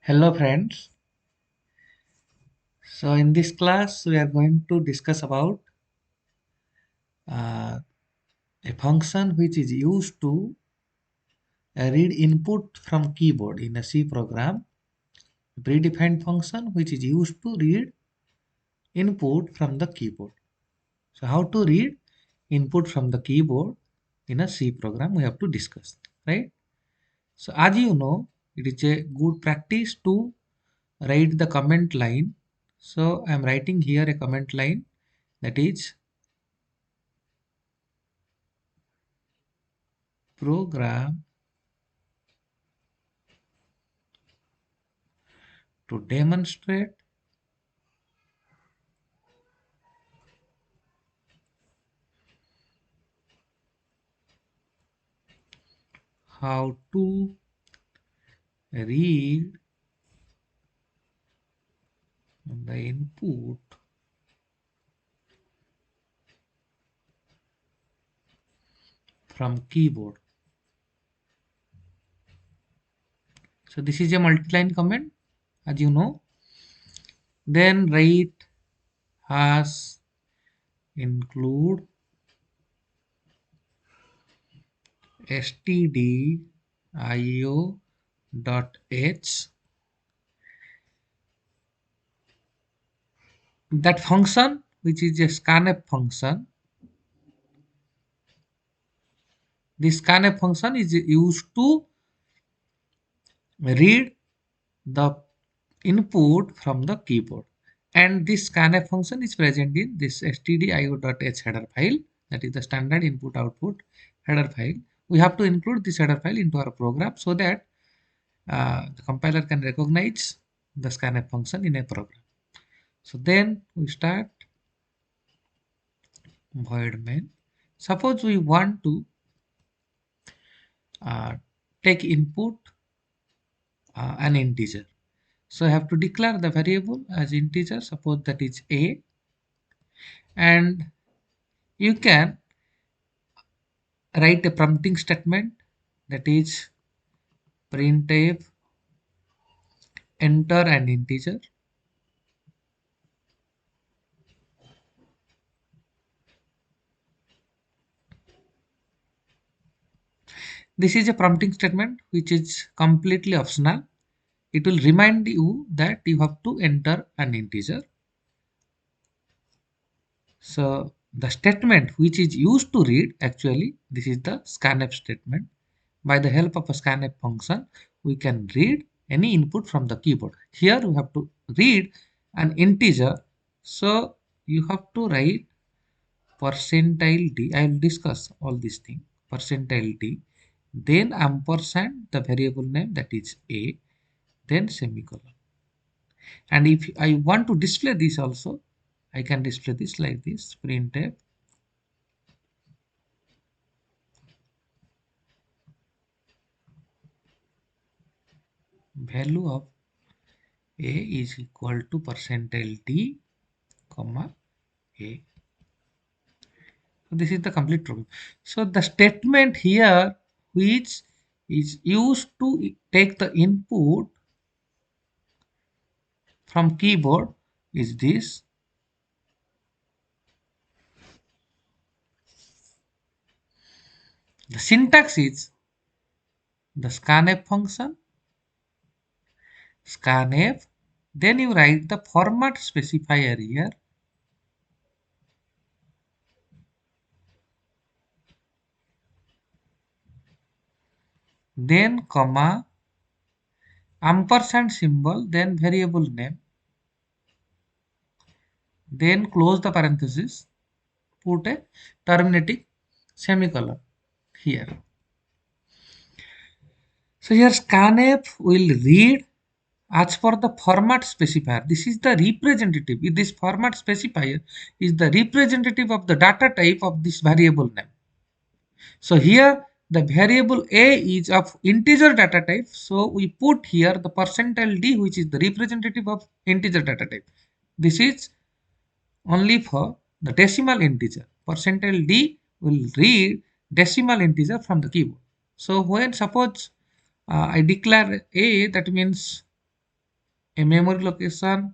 Hello friends. So in this class we are going to discuss about uh, a function which is used to read input from keyboard in a C program. A predefined function which is used to read input from the keyboard. So how to read input from the keyboard in a C program we have to discuss, right? So as you know, it is a good practice to write the comment line. So I am writing here a comment line, that is program to demonstrate how to read the input from keyboard. So this is a multi-line comment, as you know. Then write has include stdio dot h. That function, which is a scanf function, this scanf function is used to read the input from the keyboard, and this scanf function is present in this stdio.h header file, that is the standard input output header file. We have to include this header file into our program so that the compiler can recognize the scanf function in a program. So then we start void main. Suppose we want to uh, take input an integer. So I have to declare the variable as integer, suppose that is a, and you can write a prompting statement, that is printf enter an integer. This is a prompting statement which is completely optional. It will remind you that you have to enter an integer. So the statement which is used to read, actually this is the scanf statement. By the help of a scanf function we can read any input from the keyboard. Here we have to read an integer, so you have to write percentile d. I will discuss all these things. Percentile d, then ampersand the variable name, that is a, then semicolon. And if I want to display this also, I can display this like this: printf value of a is equal to percentile d comma a. So this is the complete program. So the statement here which is used to take the input from keyboard is this. The syntax is the scanf function, scanf, then you write the format specifier here, then comma, ampersand symbol, then variable name, then close the parenthesis, put a terminating semicolon here. So here scanf will read as per the format specifier. This is the representative. This format specifier is the representative of the data type of this variable name. So here the variable a is of integer data type. So we put here the percentile d, which is the representative of integer data type. This is only for the decimal integer. Percentile d will read decimal integer from the keyboard. So when suppose I declare a, that means a memory location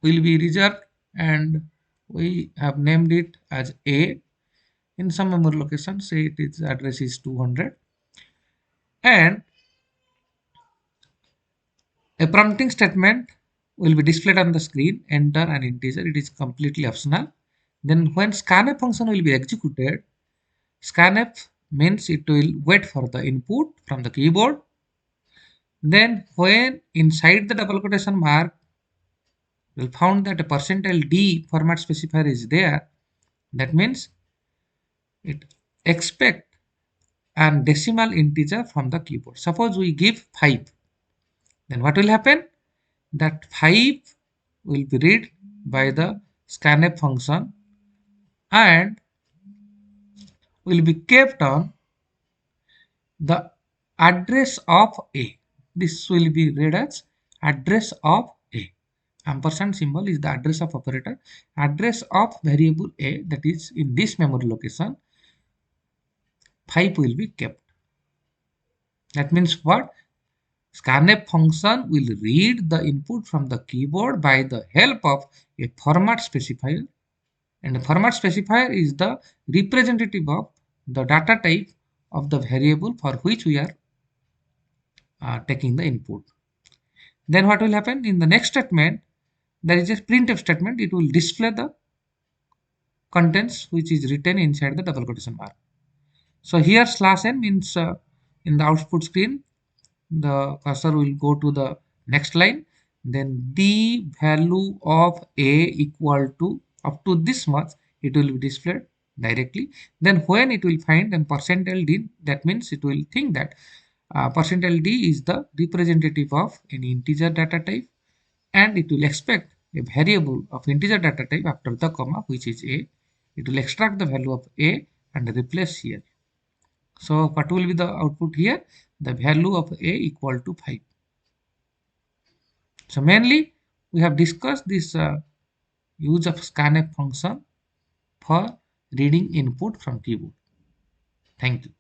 will be reserved, and we have named it as A. In some memory location, say its address is 200, and a prompting statement will be displayed on the screen. Enter an integer. It is completely optional. Then when scanf function will be executed, scanf means it will wait for the input from the keyboard. Then when inside the double quotation mark we'll found that a %d format specifier is there, that means it expect an decimal integer from the keyboard. Suppose we give 5, then what will happen? That 5 will be read by the scanf function and will be kept on the address of A. This will be read as address of A. Ampersand symbol is the address of operator. Address of variable A, that is in this memory location, 5 will be kept. That means what? Scanf function will read the input from the keyboard by the help of a format specifier, and the format specifier is the representative of the data type of the variable for which we are taking the input. Then what will happen in the next statement? There is a printf statement. It will display the contents which is written inside the double quotation mark. So here /n means in the output screen the cursor will go to the next line. Then the value of A equal to up to this much, it will be displayed directly. Then when it will find then %ld, that means it will think that %ld is the representative of an integer data type, and it will expect a variable of integer data type after the comma, which is A. It will extract the value of A and replace here. So what will be the output here? The value of A equal to 5. So mainly we have discussed this use of scanf function for reading input from keyboard. Thank you.